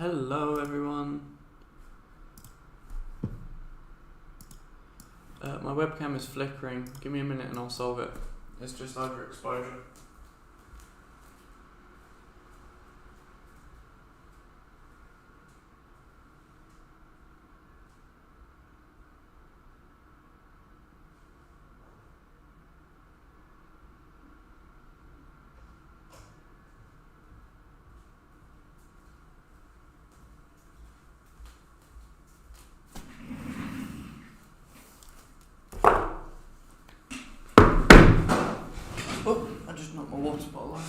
Hello everyone. My webcam is flickering. Give me a minute and I'll solve it. It's just overexposure. Oh, I just knocked my water bottle over.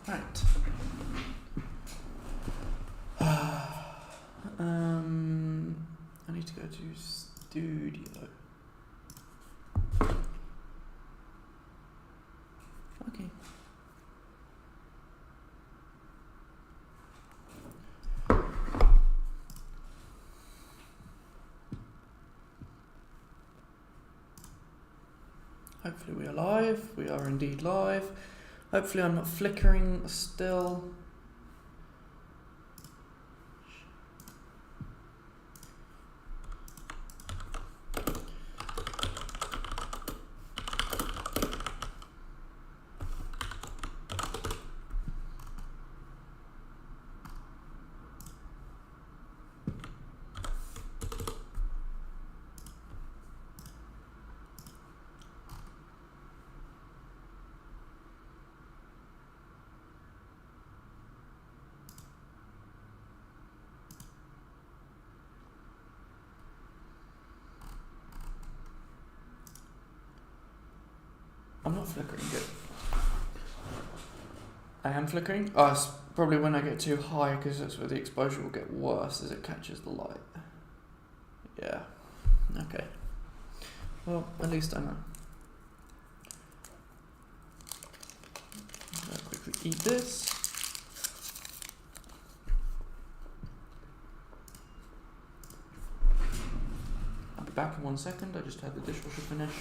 Right. I need to go to studio. Okay. Hopefully we are live. We are indeed live. Hopefully I'm not flickering still. I'm not flickering good. I am flickering? Oh, it's probably when I get too high because that's where the exposure will get worse as it catches the light. Yeah. Okay. Well, at least I know. I'll quickly eat this. I'll be back in 1 second. I just had the dishwasher finish.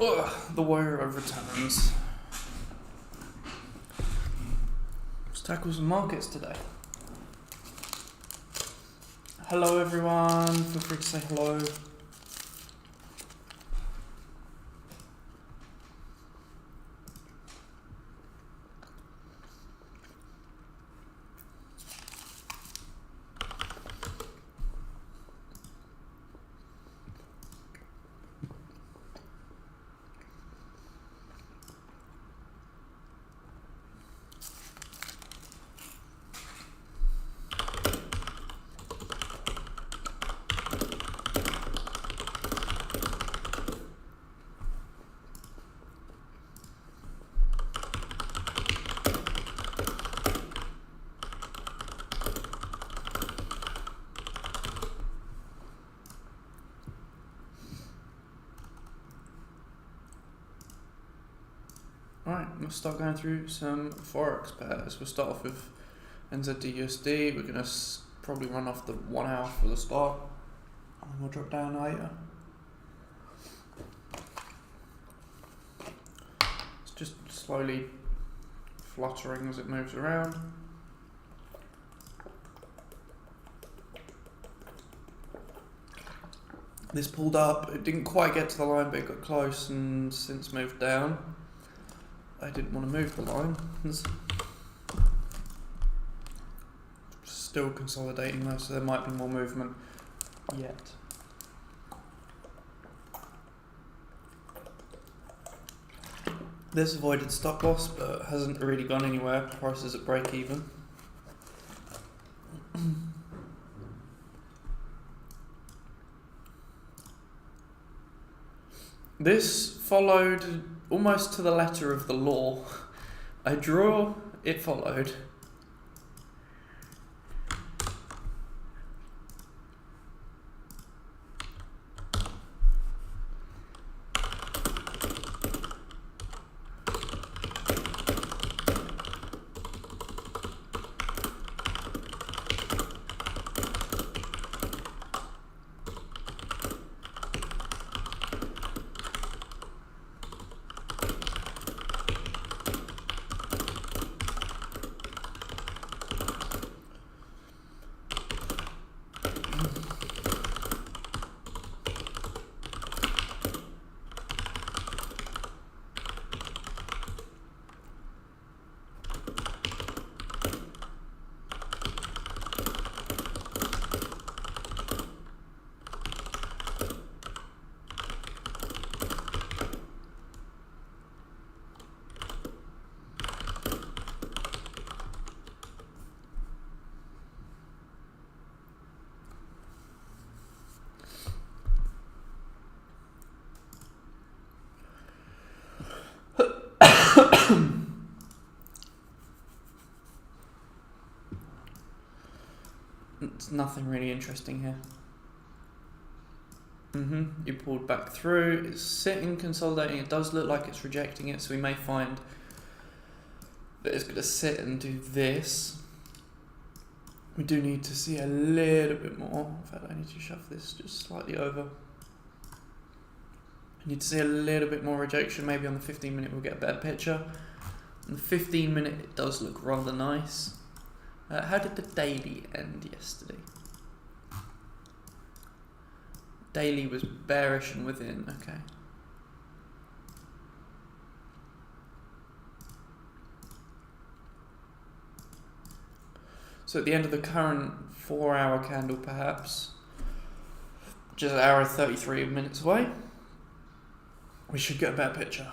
Ugh, the wire overturns. Let's tackle some markets today. Hello everyone, feel free to say hello. Right, let's start going through some Forex pairs. We'll start off with NZD/USD. We're going to probably run off the 1 hour for the start, and we'll drop down later. It's just slowly fluttering as it moves around. This pulled up, it didn't quite get to the line, but it got close and since moved down. I didn't want to move the line. It's still consolidating though, so there might be more movement yet. This avoided stop loss, but hasn't really gone anywhere. Price is at break even. This followed almost to the letter of the law. I draw, it followed. It's nothing really interesting here. You pulled back through, it's sitting, consolidating, it does look like it's rejecting it, so we may find that it's going to sit and do this. We do need to see a little bit more. In fact, I need to shove this just slightly over. I need to see a little bit more rejection. Maybe on the 15 minute we'll get a better picture. On the 15 minute it does look rather nice. How did the daily end yesterday? Daily was bearish and within, okay. So at the end of the current 4 hour candle perhaps, which is an hour and 33 minutes away, we should get a better picture.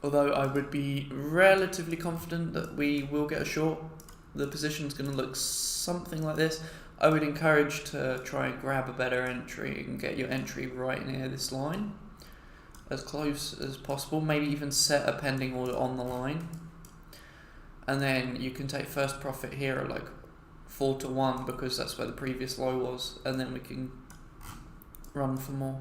Although I would be relatively confident that we will get a short. The position's going to look something like this. I would encourage to try and grab a better entry and get your entry right near this line, as close as possible. Maybe even set a pending order on the line, and then you can take first profit here at like 4-1 because that's where the previous low was, and then we can run for more.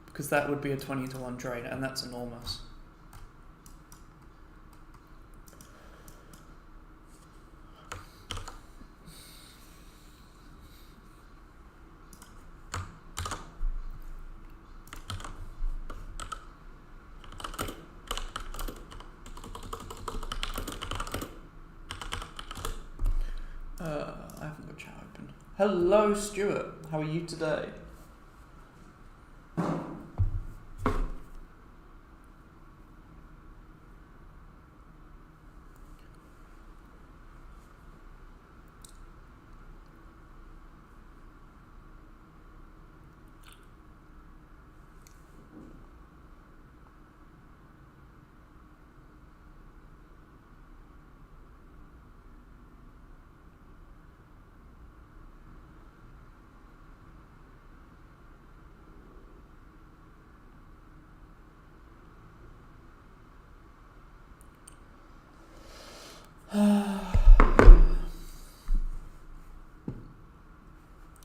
Because that would be a 20-1 trade, and that's enormous. I haven't got chat open. Hello, Stuart. How are you today?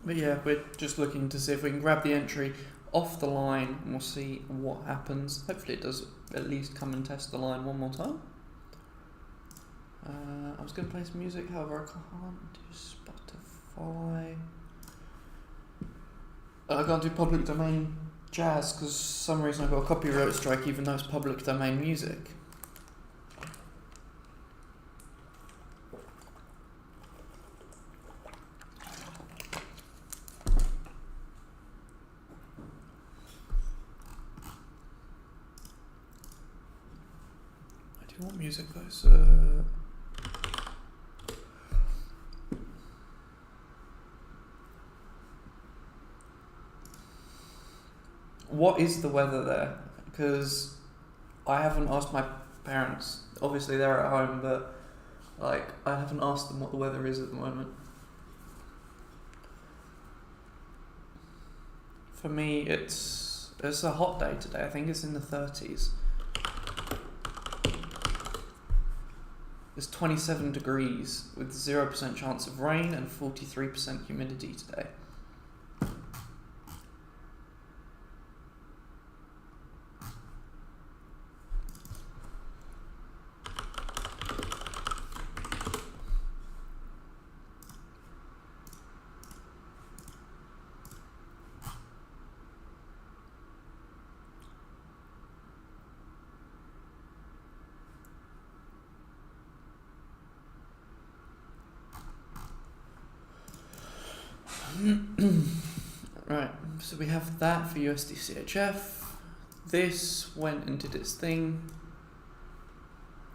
But yeah, we're just looking to see if we can grab the entry off the line and we'll see what happens. Hopefully it does at least come and test the line one more time. I was going to play some music, however I can't do Spotify. I can't do public domain jazz because for some reason I got a copyright strike even though it's public domain music. I do want music though, so... What is the weather there? Because I haven't asked my parents. Obviously they're at home, but like I haven't asked them what the weather is at the moment. For me, it's a hot day today. I think it's in the 30s. It's 27 degrees with 0% chance of rain and 43% humidity today. Right, so we have that for USD/CHF. This went and did its thing,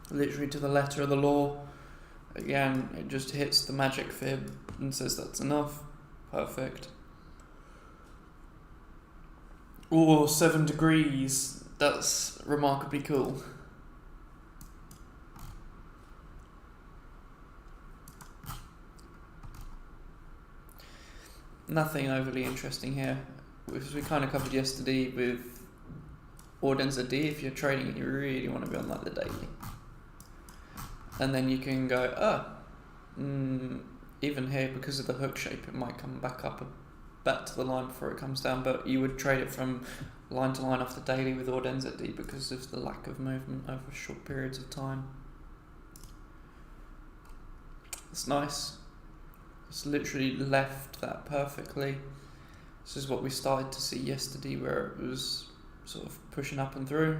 literally to the letter of the law. Again, it just hits the magic fib and says that's enough. Perfect. Oh, 7 degrees. That's remarkably cool. Nothing overly interesting here, which we kind of covered yesterday with Ordens AD. If you're trading it, you really want to be on like the daily. And then you can go, even here, because of the hook shape, it might come back to the line before it comes down, but you would trade it from line to line off the daily with Ordens AD because of the lack of movement over short periods of time. It's nice. It's literally left that perfectly. This is what we started to see yesterday, where it was sort of pushing up and through.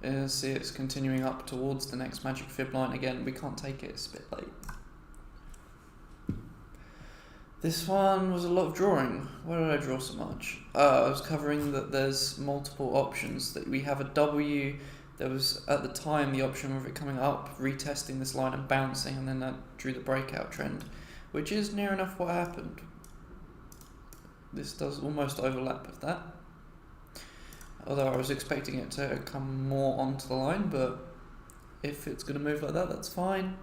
And see it's continuing up towards the next magic fib line. Again, we can't take it, it's a bit late. This one was a lot of drawing. Why did I draw so much? I was covering that there's multiple options, that we have a W. There was, at the time, the option of it coming up, retesting this line and bouncing, and then that drew the breakout trend, which is near enough what happened. This does almost overlap with that. Although I was expecting it to come more onto the line, but if it's going to move like that, that's fine.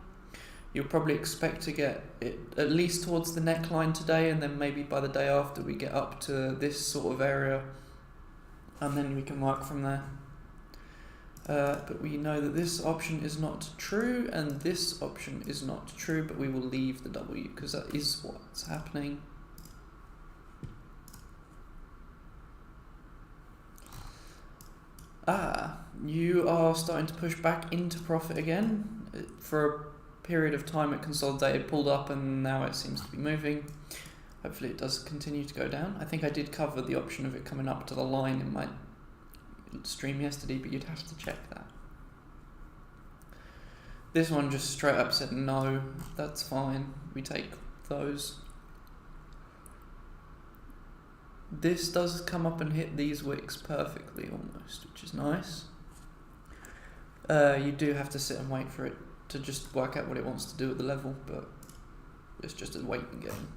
You'll probably expect to get it at least towards the neckline today, and then maybe by the day after we get up to this sort of area, and then we can work from there. But we know that this option is not true and this option is not true, but we will leave the W because that is what's happening. You are starting to push back into profit again. For a period of time it consolidated, pulled up, and now it seems to be moving. Hopefully it does continue to go down. I think I did cover the option of it coming up to the line in my stream yesterday, but you'd have to check that. This one just straight up said no, that's fine, we take those. This does come up and hit these wicks perfectly almost, which is nice. You do have to sit and wait for it to just work out what it wants to do at the level, but it's just a waiting game.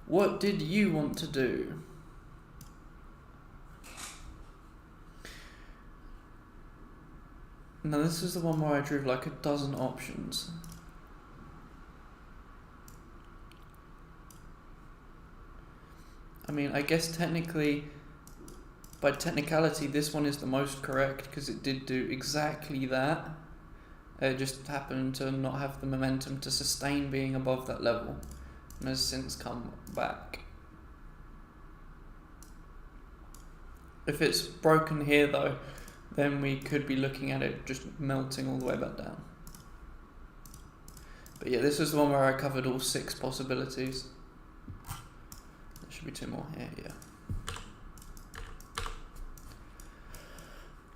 What did you want to do? Now this is the one where I drew like a dozen options. I mean, I guess technically, by technicality, this one is the most correct because it did do exactly that. It just happened to not have the momentum to sustain being above that level, and has since come back. If it's broken here though, then we could be looking at it just melting all the way back down. But yeah, this is the one where I covered all 6 possibilities. There should be 2 more here, yeah.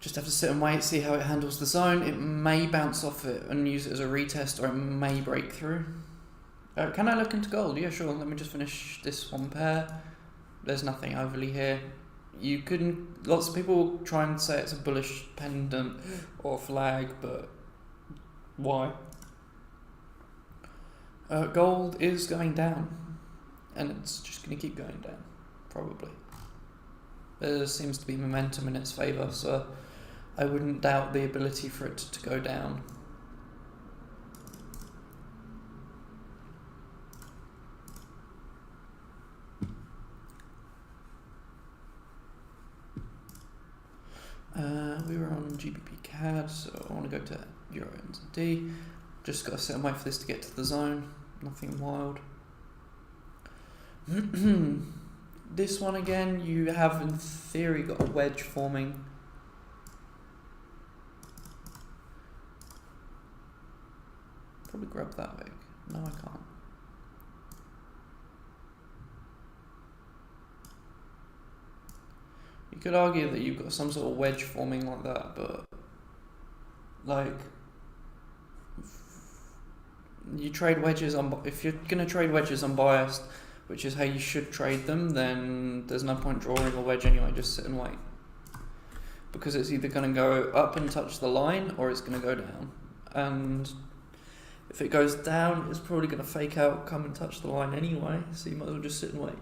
Just have to sit and wait, see how it handles the zone. It may bounce off it and use it as a retest, or it may break through. Can I look into gold? Yeah, sure. Let me just finish this one pair. There's nothing overly here. You couldn't. Lots of people try and say it's a bullish pendant or flag, but why? Gold is going down, and it's just going to keep going down, probably. There seems to be momentum in its favour, so I wouldn't doubt the ability for it to go down. We were on GBP CAD, so I want to go to Euro NZD. Just got to sit and wait for this to get to the zone. Nothing wild. This one again, you have in theory got a wedge forming. Probably grab that big. No, I can't. You could argue that you've got some sort of wedge forming like that, but like you trade wedges if you're gonna trade wedges unbiased, which is how you should trade them, then there's no point drawing a wedge anyway. Just sit and wait, because it's either gonna go up and touch the line or it's gonna go down, and if it goes down, it's probably gonna fake out, come and touch the line anyway. So you might as well just sit and wait.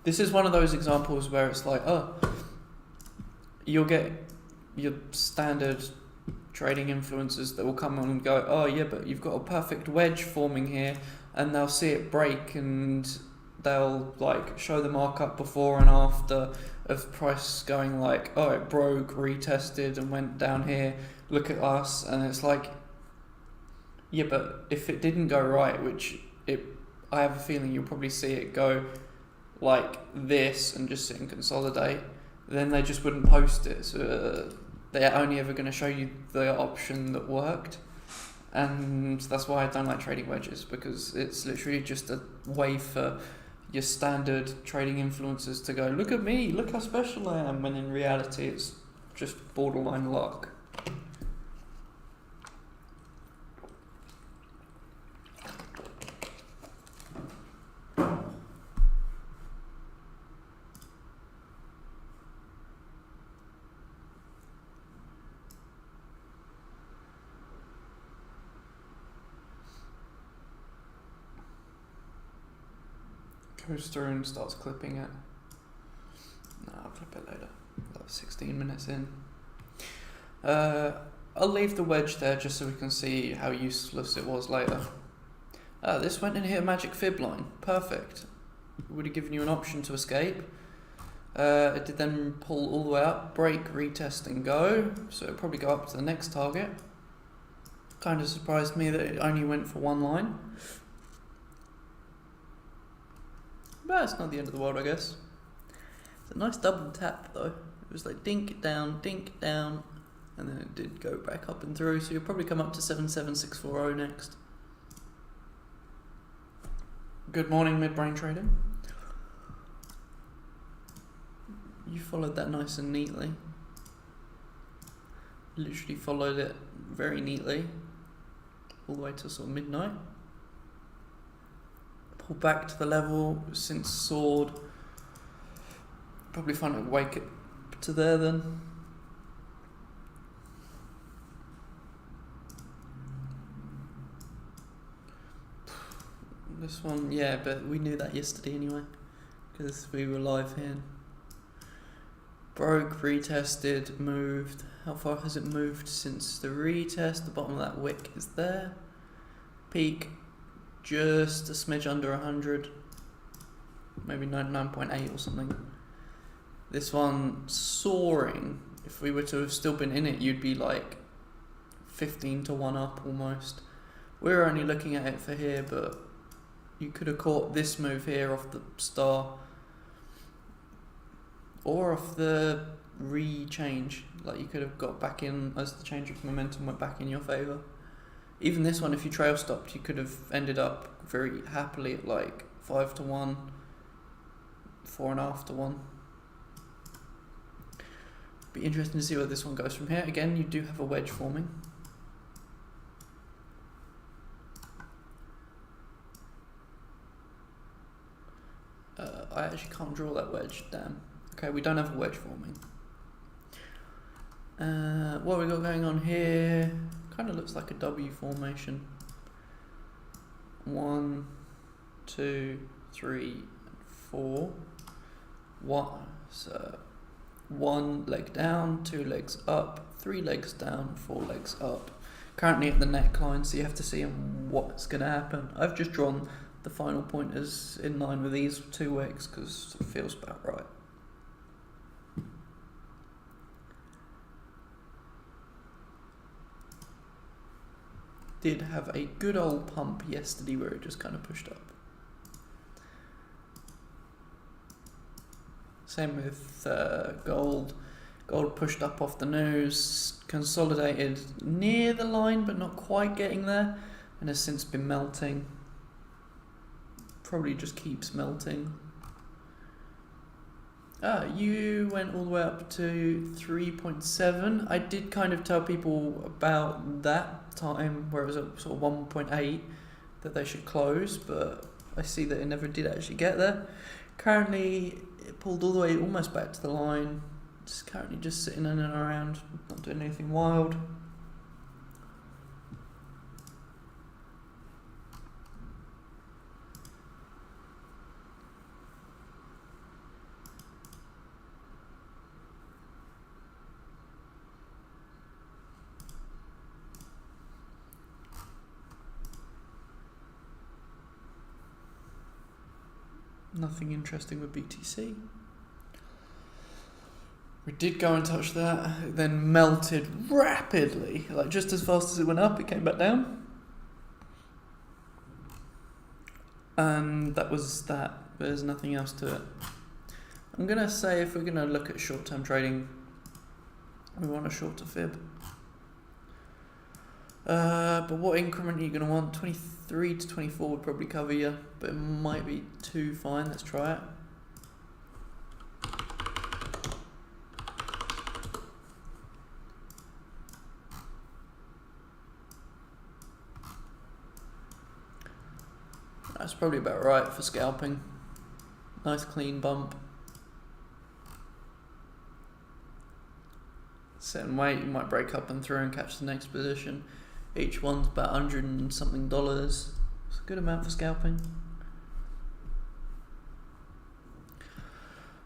This is one of those examples where it's like, oh, you'll get your standard trading influencers that will come on and go, oh yeah, but you've got a perfect wedge forming here, and they'll see it break and they'll like show the markup before and after of price going like, oh, it broke, retested and went down here, look at us. And it's like, yeah, but if it didn't go right, which I have a feeling you'll probably see it go like this and just sit and consolidate, then they just wouldn't post it. So they're only ever going to show you the option that worked, and that's why I don't like trading wedges, because it's literally just a way for your standard trading influencers to go, look at me, look how special I am, when in reality it's just borderline luck. Goes through and starts clipping it. No, I'll clip it later. That was 16 minutes in. I'll leave the wedge there just so we can see how useless it was later. This went and hit a magic fib line. Perfect. Would have given you an option to escape. It did then pull all the way up, break, retest and go. So it'll probably go up to the next target. Kind of surprised me that it only went for one line. But it's not the end of the world, I guess. It's a nice double tap though. It was like dink down, and then it did go back up and through, so you'll probably come up to 77640 next. Good morning, mid-brain trading. You followed that nice and neatly. Literally followed it very neatly all the way to sort of midnight. Pull back to the level, since sword. Probably find it wake it to there then. This one, yeah, but we knew that yesterday anyway, because we were live here. Broke, retested, moved. How far has it moved since the retest? The bottom of that wick is there. Peak. Just a smidge under 100, maybe 99.8 or something. This one soaring. If we were to have still been in it, you'd be like 15 to 1 up almost. We're only looking at it for here, but you could have caught this move here off the star. or off the re-change. Like you could have got back in as the change of momentum went back in your favour. Even this one, if you trail stopped, you could have ended up very happily at like 5-1, 4.5-1. Be interesting to see where this one goes from here. Again, you do have a wedge forming. I actually can't draw that wedge, damn. Okay, we don't have a wedge forming. What we got going on here? Kind of looks like a W formation. 1, 2, 3, 4. So 1 leg down, 2 legs up, 3 legs down, 4 legs up. Currently at the neckline, so you have to see what's going to happen. I've just drawn the final pointers in line with these 2 legs because it feels about right. Did have a good old pump yesterday where it just kind of pushed up. Same with gold. Gold pushed up off the nose, consolidated near the line but not quite getting there, and has since been melting. Probably just keeps melting. You went all the way up to 3.7. I did kind of tell people about that time where it was at sort of 1.8 that they should close, but I see that it never did actually get there. Currently, it pulled all the way almost back to the line. It's currently just sitting in and around, not doing anything wild. Nothing interesting with BTC. We did go and touch that, it then melted rapidly, like just as fast as it went up, it came back down. And that was that. There's nothing else to it. I'm going to say if we're going to look at short-term trading, we want a shorter fib. But what increment are you going to want? 23 to 24 would probably cover you, but it might be too fine. Let's try it. That's probably about right for scalping. Nice clean bump. Certain weight, you might break up and through and catch the next position. Each one's about $100 and something. It's a good amount for scalping.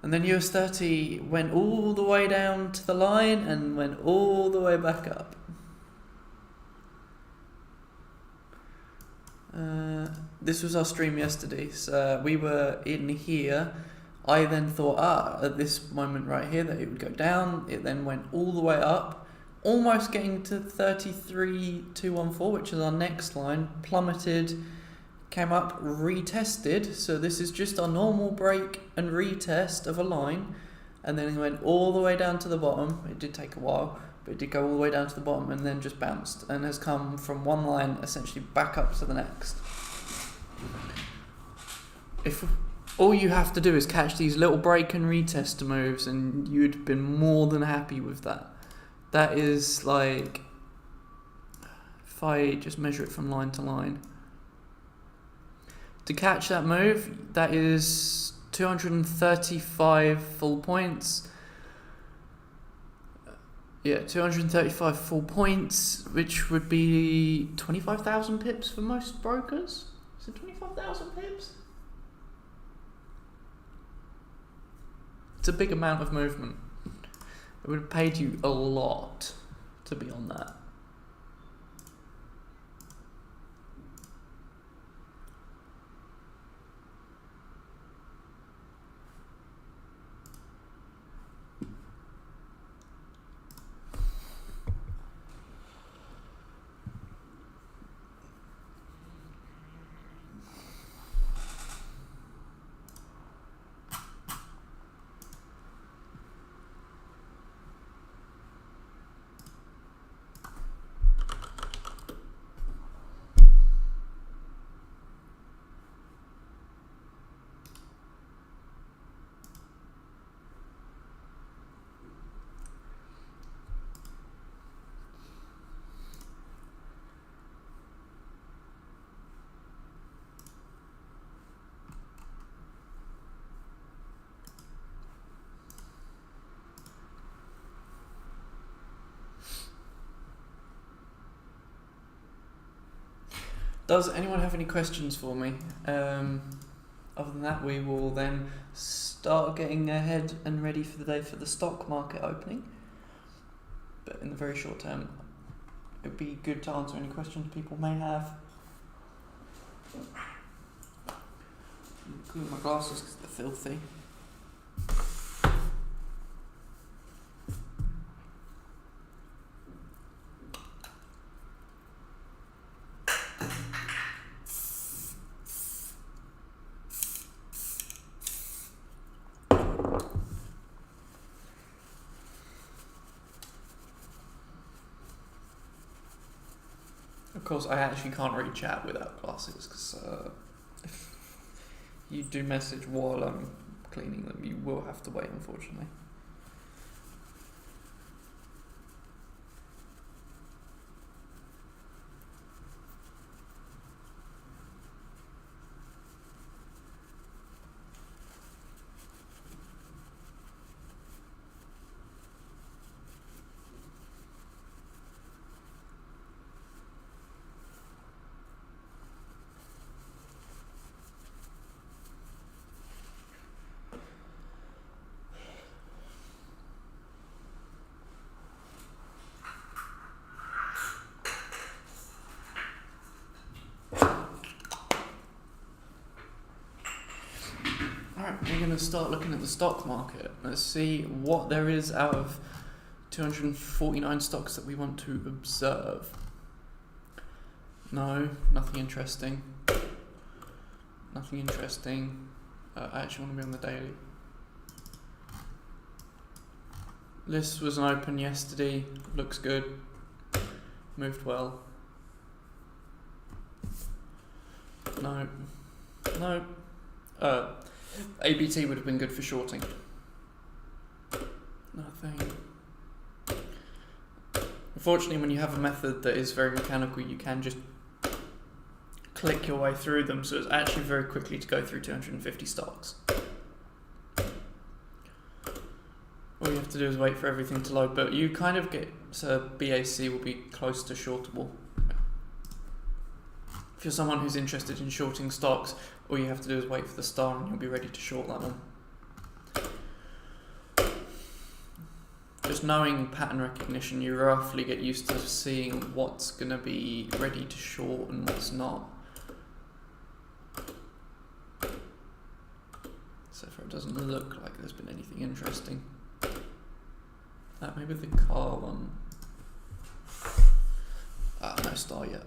And then US 30 went all the way down to the line and went all the way back up. This was our stream yesterday, so we were in here. I then thought, at this moment right here, that it would go down. It then went all the way up, almost getting to 33,214, which is our next line, plummeted, came up, retested. So this is just our normal break and retest of a line, and then it went all the way down to the bottom. It did take a while, but it did go all the way down to the bottom and then just bounced and has come from one line essentially back up to the next. If all you have to do is catch these little break and retest moves, and you'd have been more than happy with that. That is like, if I just measure it from line to line, to catch that move, that is 235 full points. Yeah, 235 full points, which would be 25,000 pips for most brokers. Is it 25,000 pips? It's a big amount of movement. It would have paid you a lot to be on that. Does anyone have any questions for me? Other than that, we will then start getting ahead and ready for the day for the stock market opening. But in the very short term, it would be good to answer any questions people may have. Clean my glasses because they're filthy. Of course, I actually can't read chat without glasses because if you do message while I'm cleaning them, you will have to wait, unfortunately. We're going to start looking at the stock market. Let's see what there is out of 249 stocks that we want to observe. No, nothing interesting. Nothing interesting. I actually want to be on the daily. This was an open yesterday. Looks good. Moved well. No. No. ABT would have been good for shorting. Nothing. Unfortunately, when you have a method that is very mechanical, you can just click your way through them, so it's actually very quickly to go through 250 stocks. All you have to do is wait for everything to load, but you kind of get, so BAC will be close to shortable. If you're someone who's interested in shorting stocks, all you have to do is wait for the star and you'll be ready to short that one. Just knowing pattern recognition, you roughly get used to seeing what's going to be ready to short and what's not. So far it doesn't look like there's been anything interesting. Maybe the car one. No star yet.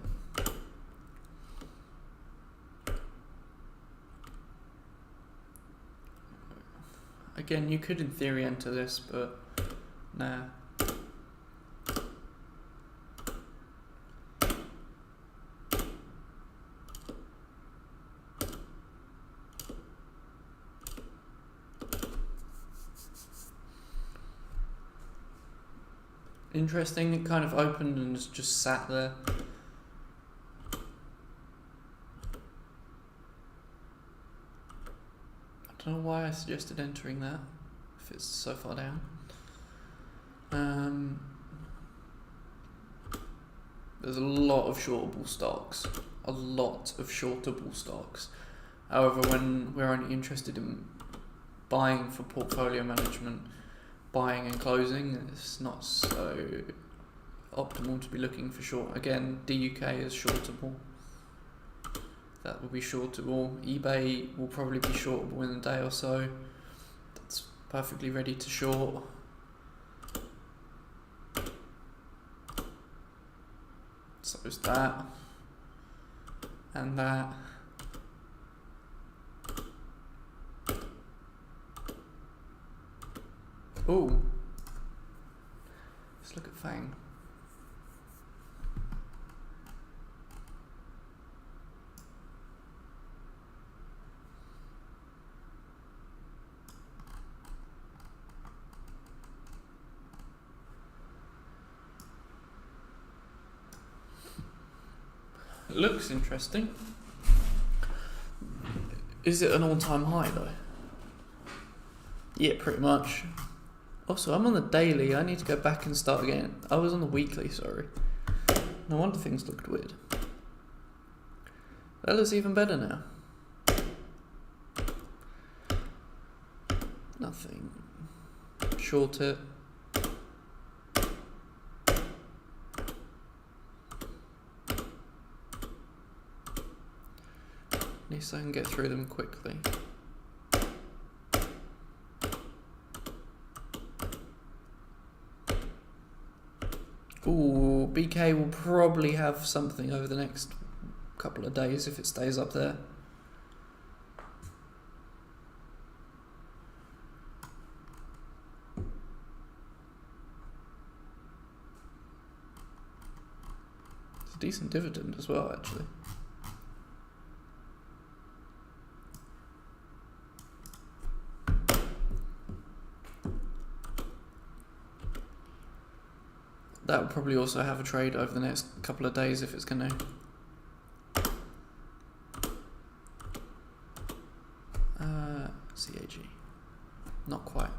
Again, you could in theory enter this, but nah. Interesting, it kind of opened and just sat there. I don't know why I suggested entering that, if it's so far down. There's a lot of shortable stocks. A lot of shortable stocks. However, when we're only interested in buying for portfolio management, buying and closing, it's not so optimal to be looking for short. Again, DUK is shortable. That will be shortable. eBay will probably be shortable in a day or so. That's perfectly ready to short. So is that. And that. Ooh. Let's look at Fang. It looks interesting. Is it an all-time high though? Yeah, pretty much. Also, I'm on the daily. I need to go back and start again. I was on the weekly, sorry. No wonder things looked weird. That looks even better now. Nothing. Short it. At least I can get through them quickly. Ooh, BK will probably have something over the next couple of days if it stays up there. It's a decent dividend as well, actually. That will probably also have a trade over the next couple of days if it's going to. CAG. Not quite.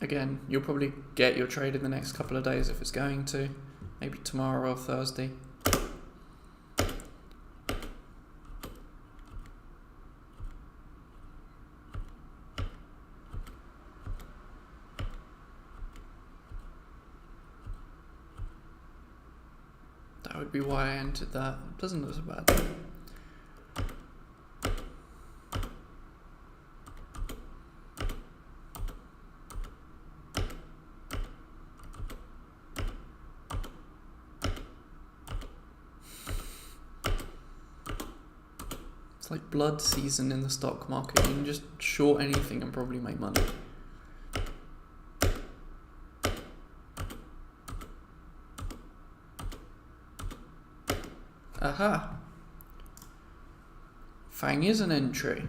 Again, you'll probably get your trade in the next couple of days if it's going to. Maybe tomorrow or Thursday. That would be why I entered that. It doesn't look so bad. It's like blood season in the stock market. You can just short anything and probably make money. Aha! Fang is an entry.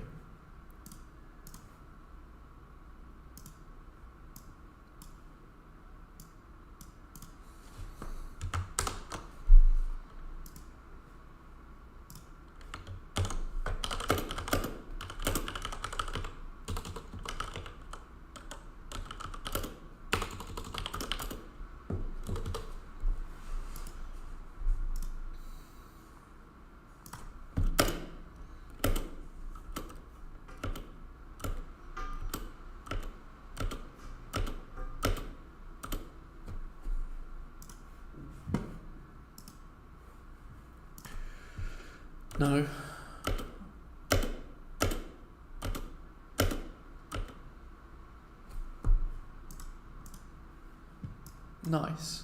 No. Nice.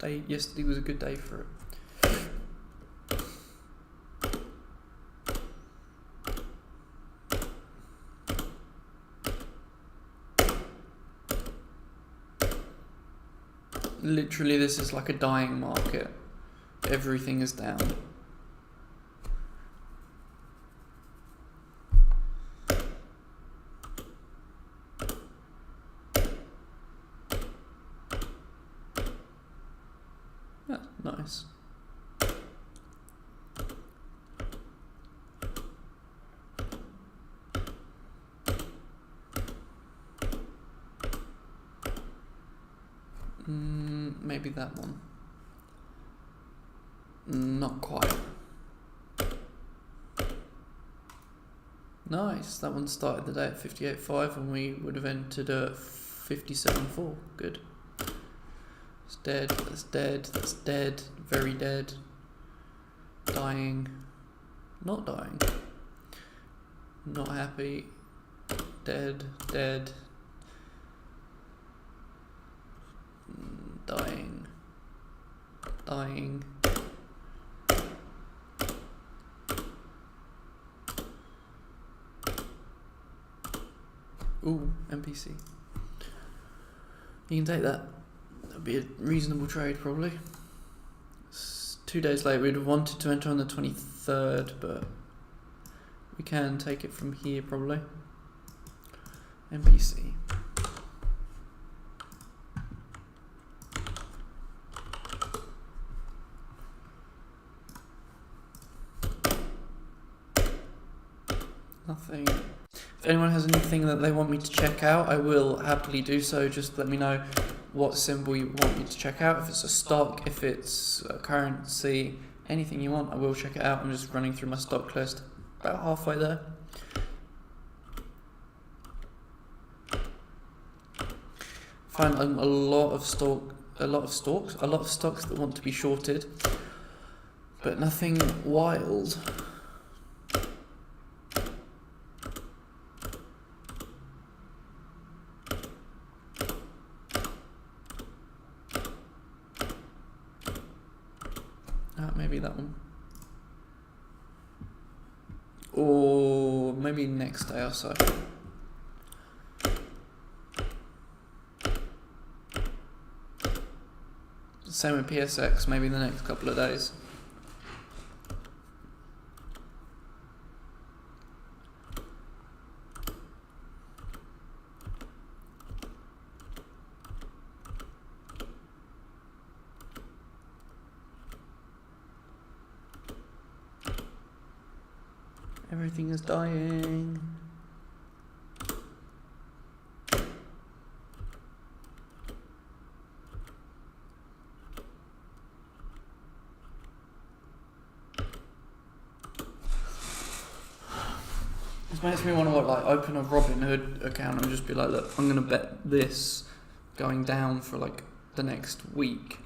Yesterday was a good day for it. Literally, this is like a dying market. Everything is down. Nice. Maybe that one. Not quite. Nice. That one started the day at 58.5 and we would have entered at 57.4. Good. It's dead, that's dead, that's dead, very dead. Dying. Not dying. Not happy. Dead, dead. Dying. Dying. Ooh, NPC. You can take that. That'd be a reasonable trade, probably. It's 2 days late. We'd have wanted to enter on the 23rd, but we can take it from here, probably. NPC. Nothing. If anyone has anything that they want me to check out, I will happily do so. Just let me know. what symbol you want me to check out. If it's a stock, if it's a currency, anything you want, I will check it out. I'm just running through my stock list, about halfway there. Find a lot of stocks that want to be shorted, but nothing wild. Maybe that one. Or maybe next day or so. Same with PSX, maybe the next couple of days. Everything is dying. This makes me want to open a Robinhood account and just be like, look, I'm gonna bet this going down for like the next week.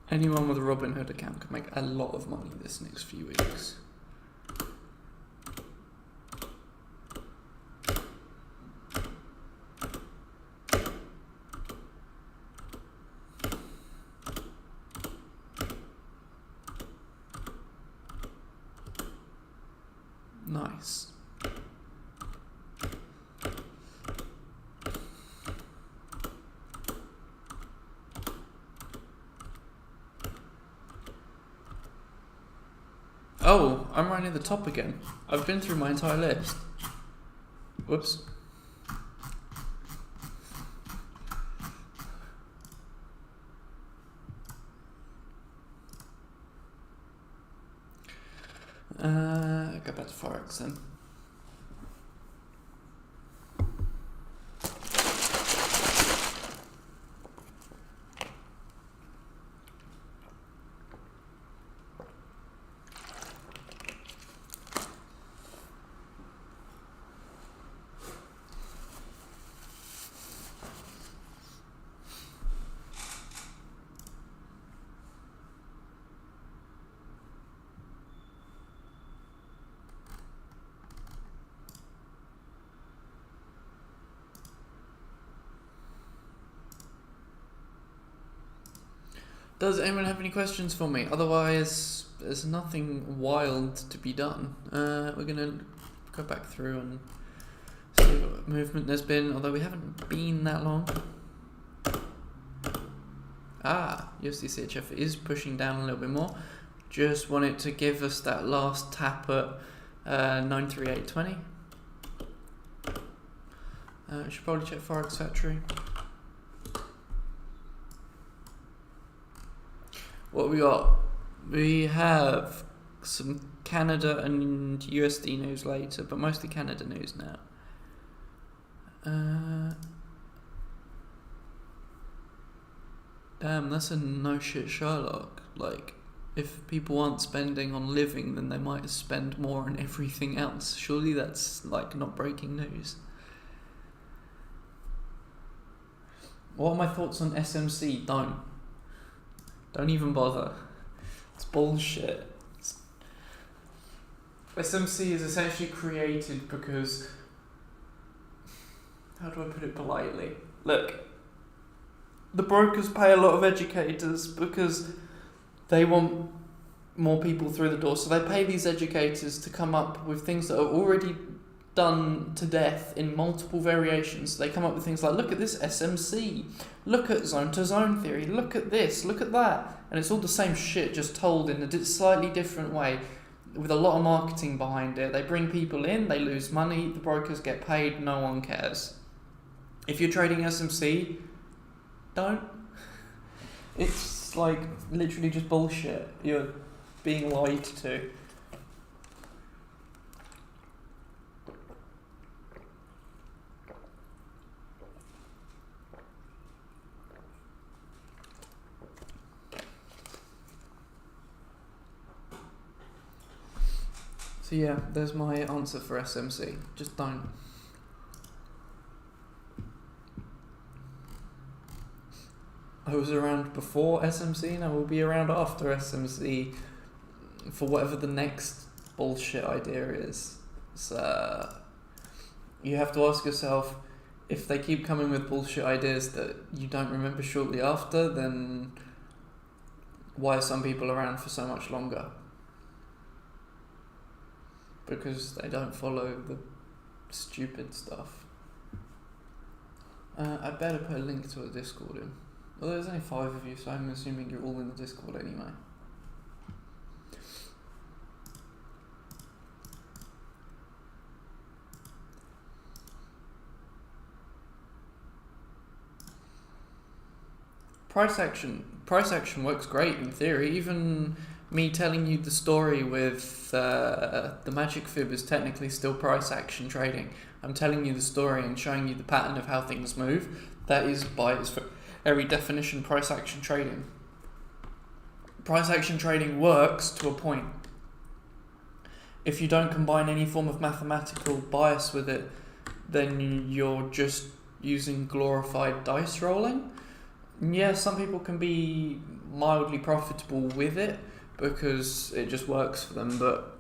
Anyone with a Robinhood account can make a lot of money this next few weeks. Nice. Oh, I'm right near the top again. I've been through my entire list. Whoops. Go back to Forex then. Does anyone have any questions for me? Otherwise, there's nothing wild to be done. We're going to go back through and see what movement there's been, although we haven't been that long. USD CHF is pushing down a little bit more. Just want it to give us that last tap at 938.20. Should probably check Forex Factory. What we got? We have some Canada and USD news later, but mostly Canada news now. Damn, that's a no shit Sherlock. Like, if people aren't spending on living, then they might spend more on everything else. Surely that's like not breaking news. What are my thoughts on SMC? Don't even bother. It's bullshit. SMC is essentially created because, how do I put it politely? Look, the brokers pay a lot of educators because they want more people through the door. So they pay these educators to come up with things that are already done to death in multiple variations. They come up with things like, look at this SMC, look at zone-to-zone theory, look at this, look at that. And it's all the same shit, just told in a slightly different way, with a lot of marketing behind it. They bring people in, they lose money, the brokers get paid, no one cares. If you're trading SMC, Don't. It's like literally just bullshit. You're being lied to. So yeah, there's my answer for SMC. Just don't. I was around before SMC and I will be around after SMC for whatever the next bullshit idea is. So you have to ask yourself, if they keep coming with bullshit ideas that you don't remember shortly after, then why are some people around for so much longer? Because they don't follow the stupid stuff. I better put a link to a Discord in. Well, there's only 5 of you, so I'm assuming you're all in the Discord anyway. Price action works great in theory. Even me telling you the story with the magic fib is technically still price action trading. I'm telling you the story and showing you the pattern of how things move. That is by its very definition price action trading. Price action trading works to a point. If you don't combine any form of mathematical bias with it, then you're just using glorified dice rolling. Yeah, some people can be mildly profitable with it because it just works for them, but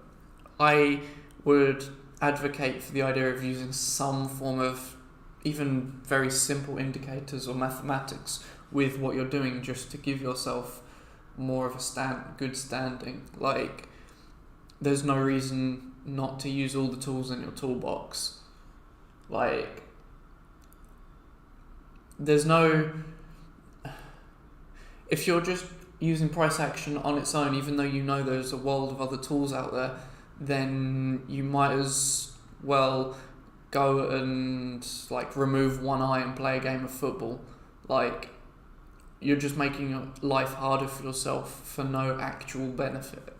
I would advocate for the idea of using some form of even very simple indicators or mathematics with what you're doing, just to give yourself more of a good standing. Like, there's no reason not to use all the tools in your toolbox. Like, there's no... If you're just using price action on its own, even though you know there's a world of other tools out there, then you might as well go and like remove one eye and play a game of football. Like, you're just making life harder for yourself for no actual benefit.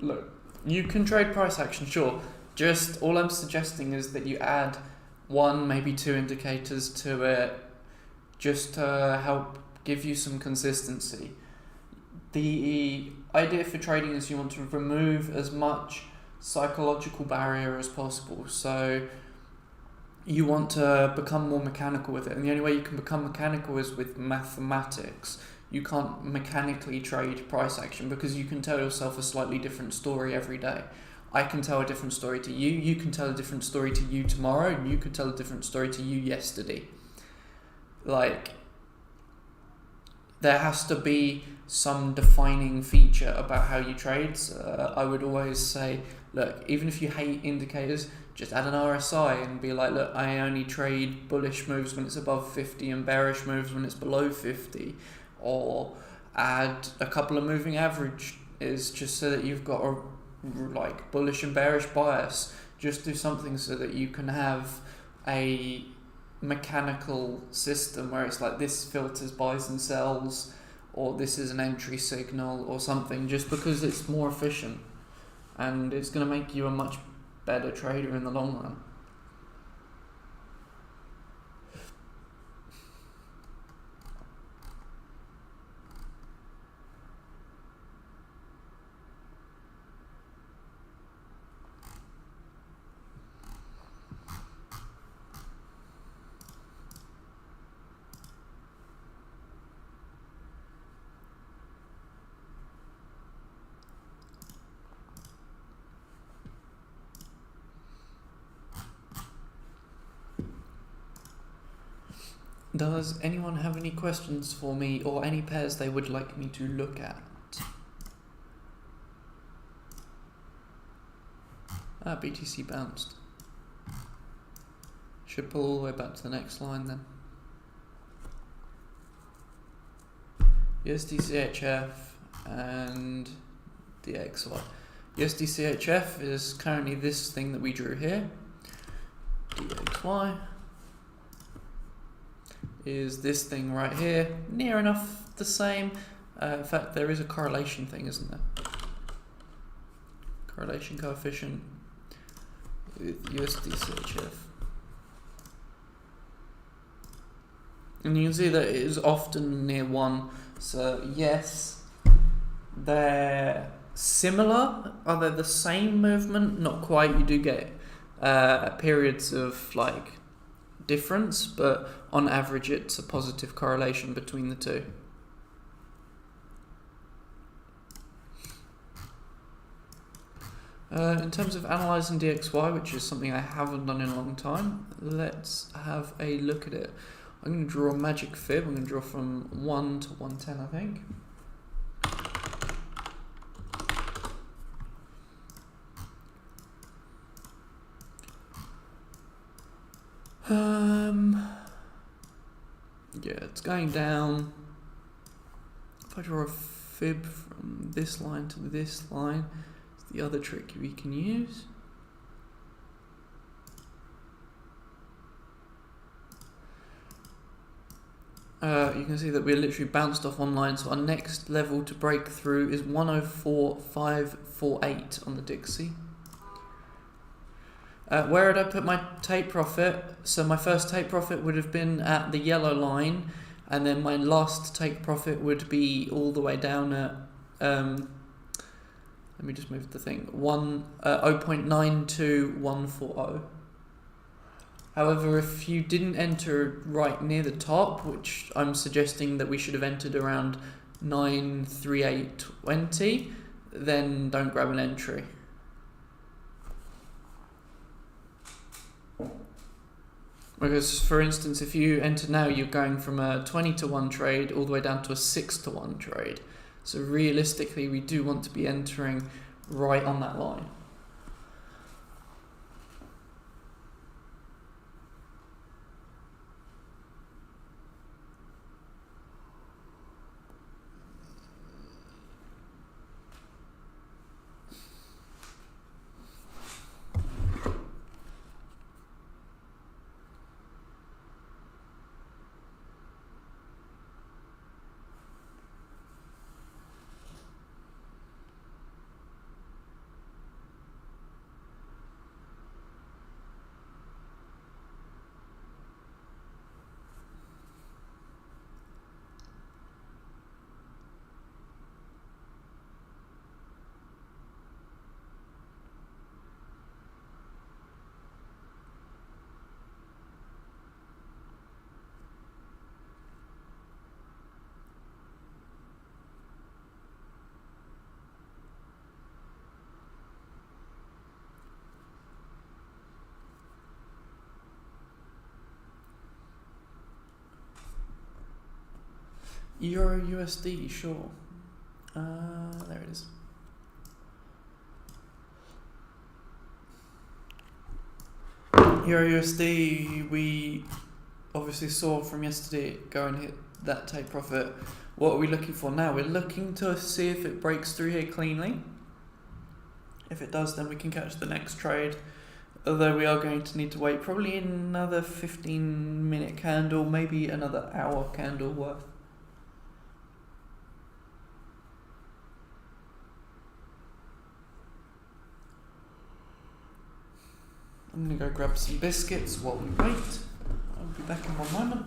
Look, you can trade price action, sure. Just all I'm suggesting is that you add 1, maybe 2 indicators to it, just to help give you some consistency. The idea for trading is you want to remove as much psychological barrier as possible. So you want to become more mechanical with it, and the only way you can become mechanical is with mathematics. You can't mechanically trade price action because you can tell yourself a slightly different story every day. I can tell a different story to you, you can tell a different story to you tomorrow, and you could tell a different story to you yesterday. Like, there has to be some defining feature about how you trade. I would always say, look, even if you hate indicators, just add an RSI and be like, look, I only trade bullish moves when it's above 50 and bearish moves when it's below 50. Or add a couple of moving averages just so that you've got a like bullish and bearish bias. Just do something so that you can have a mechanical system where it's like this filters buys and sells, or this is an entry signal or something, just because it's more efficient and it's going to make you a much better trader in the long run. Does anyone have any questions for me or any pairs they would like me to look at? BTC bounced. Should pull all the way back to the next line then. USD CHF and DXY. USD CHF is currently this thing that we drew here. DXY is this thing right here, near enough the same. In fact, there is a correlation thing, isn't there? Correlation coefficient with USD CHF. And you can see that it is often near 1. So yes, they're similar. Are they the same movement? Not quite. You do get periods of like difference, but on average it's a positive correlation between the two. In terms of analysing DXY, which is something I haven't done in a long time, let's have a look at it. I'm going to draw a magic fib. I'm going to draw from 1 to 110, I think. Yeah, it's going down. If I draw a fib from this line to this line, it's the other trick we can use. You can see that we're literally bounced off one line, so our next level to break through is 104.548 on the Dixie. Where would I put my take profit? So my first take profit would have been at the yellow line, and then my last take profit would be all the way down at, let me just move the thing, 0.92140. However, if you didn't enter right near the top, which I'm suggesting that we should have entered around 93820, then don't grab an entry. Because, for instance, if you enter now, you're going from a 20 to 1 trade all the way down to a 6 to 1 trade. So realistically, we do want to be entering right on that line. Euro USD, sure. There it is. Euro USD, we obviously saw from yesterday go and hit that take profit. What are we looking for now? We're looking to see if it breaks through here cleanly. If it does, then we can catch the next trade. Although we are going to need to wait probably another 15-minute candle, maybe another hour candle worth. I'm going to go grab some biscuits while we wait. I'll be back in 1 moment.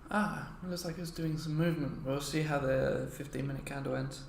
It looks like it's doing some movement. We'll see how the 15-minute candle ends.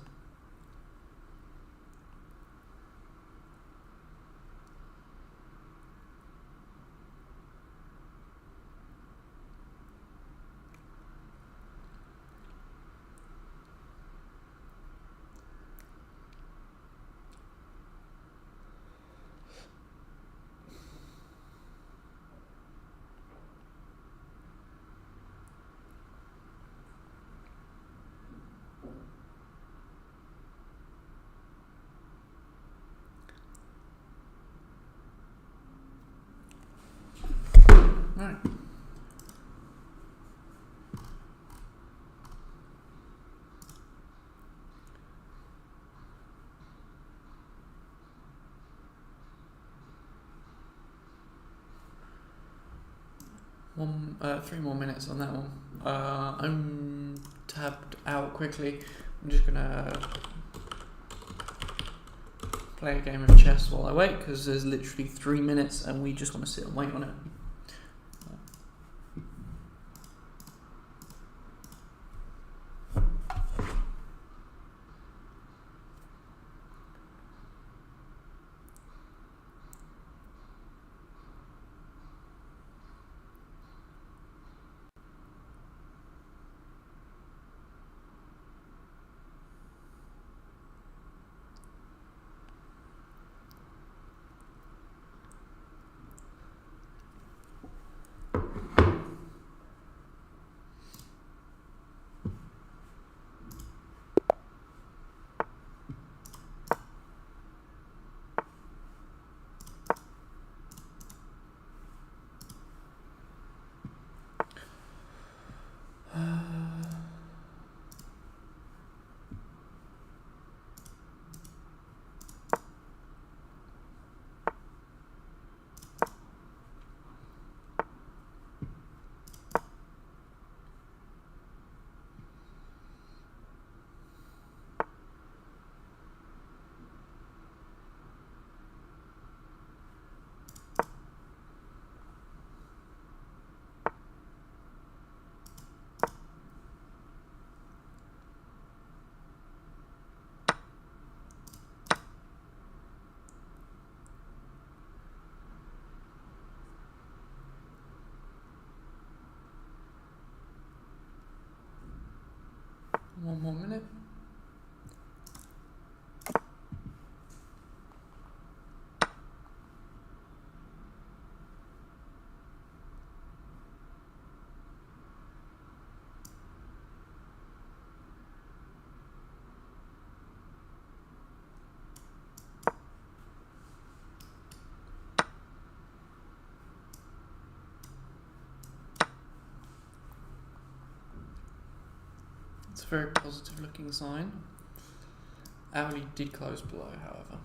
Right. Three more minutes on that one. I'm tabbed out quickly. I'm just gonna play a game of chess while I wait, because there's literally 3 minutes and we just want to sit and wait on it. One more minute. It's a very positive looking sign. Hourly did close below, however.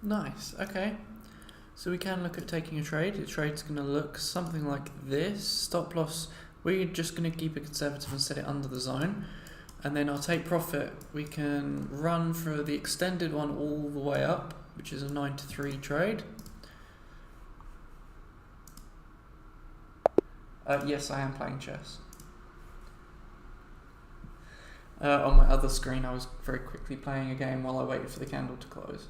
Nice, okay. So we can look at taking a trade. The trade's going to look something like this. Stop loss, we're just going to keep it conservative and set it under the zone. And then our take profit, we can run for the extended one all the way up. which is a 9 to 3 trade. Yes, I am playing chess. On my other screen, I was very quickly playing a game while I waited for the candle to close.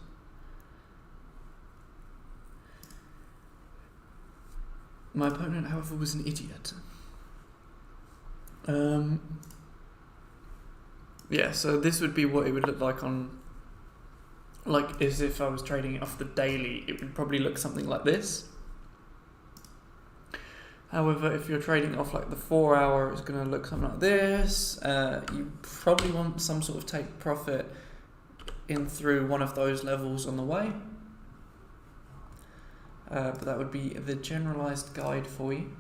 My opponent, however, was an idiot. Yeah, so this would be what it would look like on, like, as if I was trading it off the daily, it would probably look something like this. However, if you're trading off like the 4 hour, it's going to look something like this. You probably want some sort of take profit in through one of those levels on the way. But that would be the generalized guide for you.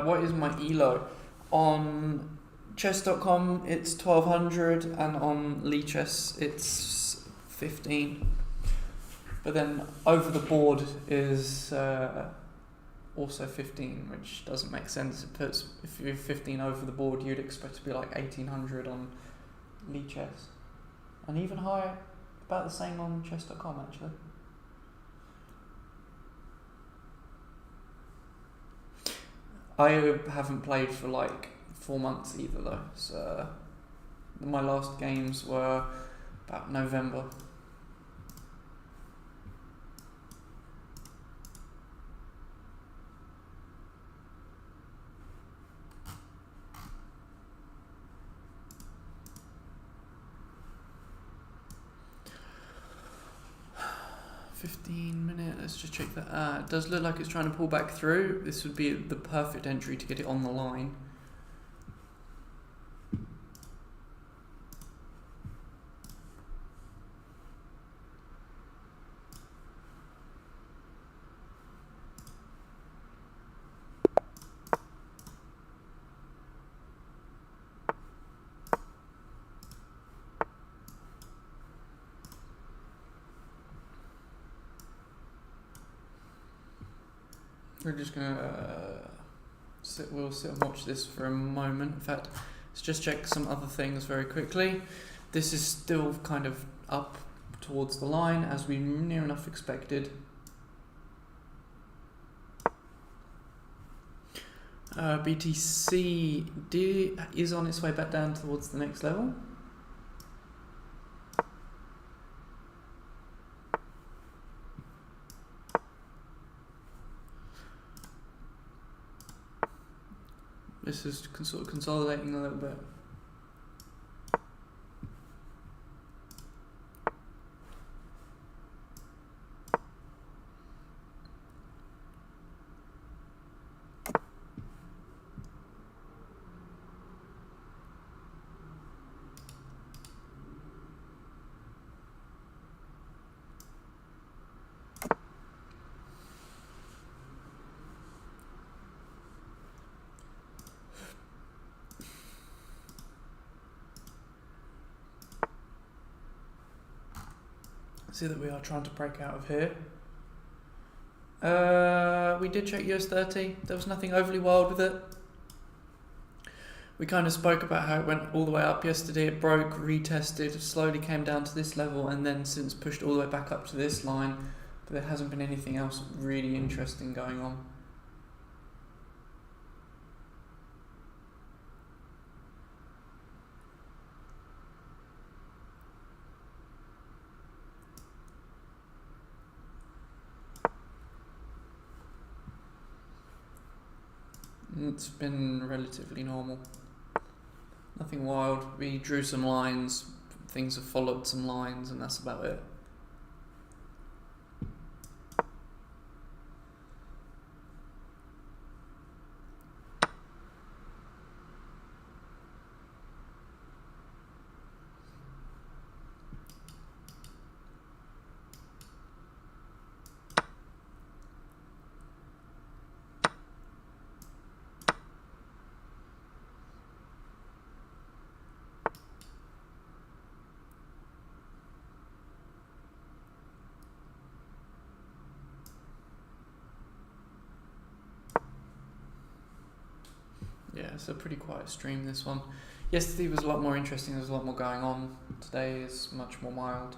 What is my ELO? On chess.com it's 1200 and on Lichess it's 15. But then over the board is also 15, which doesn't make sense. It puts, if you're 15 over the board, you'd expect to be like 1800 on Lichess. And even higher, about the same on chess.com actually. I haven't played for like 4 months either though, so my last games were about November. Let's just check that. It does look like it's trying to pull back through. This would be the perfect entry to get it on the line. We're just gonna we'll sit and watch this for a moment. In fact, let's just check some other things very quickly. This is still kind of up towards the line as we near enough expected. BTC is on its way back down towards the next level. This is sort of consolidating a little bit. See that we are trying to break out of here. We did check US30. There was nothing overly wild with it. We kind of spoke about how it went all the way up yesterday. It broke, retested, slowly came down to this level, and then since pushed all the way back up to this line. But there hasn't been anything else really interesting going on. It's been relatively normal. Nothing wild. We drew some lines, things have followed some lines, and that's about it. Yeah, it's a pretty quiet stream, this one. Yesterday was a lot more interesting, there was a lot more going on. Today is much more mild.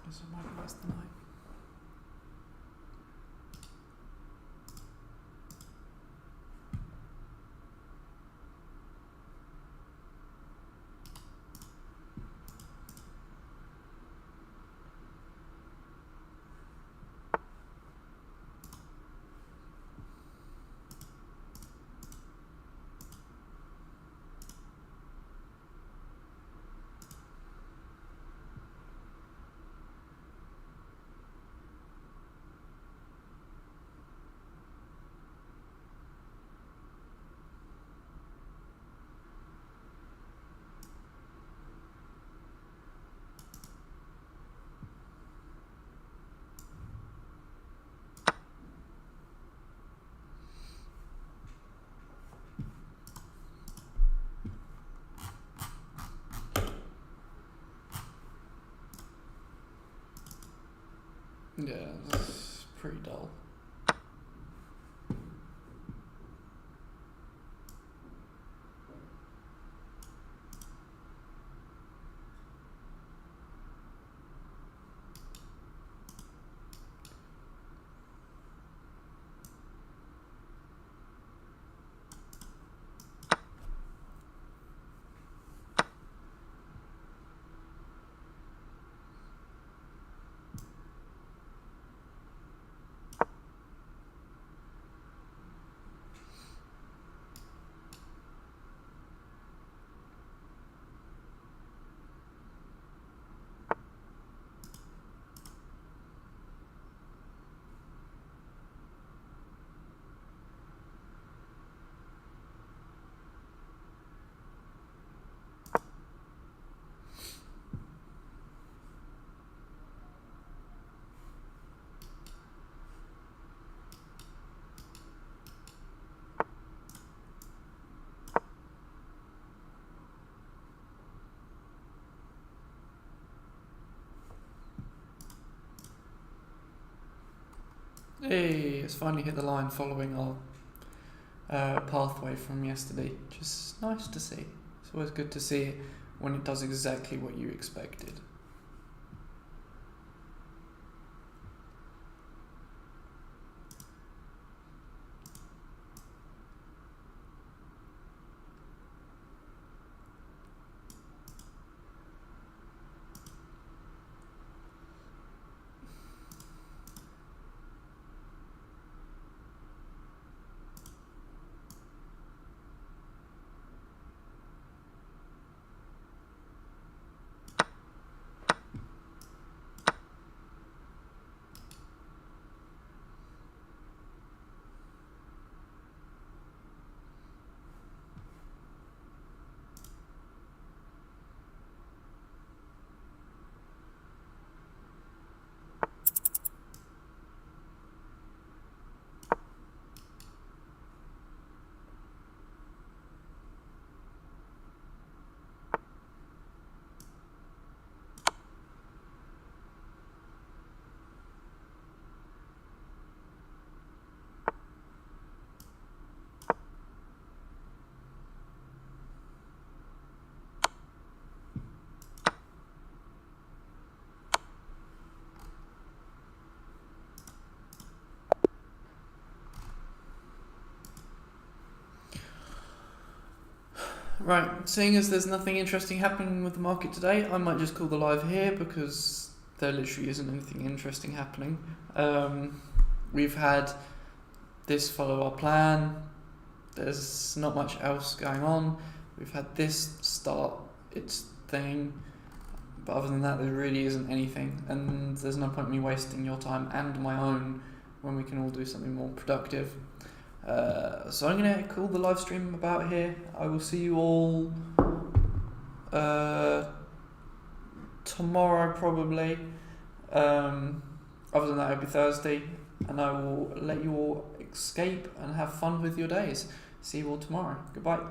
Guess I might waste the night. Yeah, it's pretty dull. Hey, it's finally hit the line following our pathway from yesterday. Just nice to see. It's always good to see it when it does exactly what you expected. Right, seeing as there's nothing interesting happening with the market today, I might just call the live here because there literally isn't anything interesting happening. We've had this follow our plan. There's not much else going on. We've had this start its thing. But other than that, there really isn't anything. And there's no point in me wasting your time and my own when we can all do something more productive. So I'm going to call the live stream about here. I will see you all tomorrow probably. Other than that, it'll be Thursday. And I will let you all escape and have fun with your days. See you all tomorrow. Goodbye.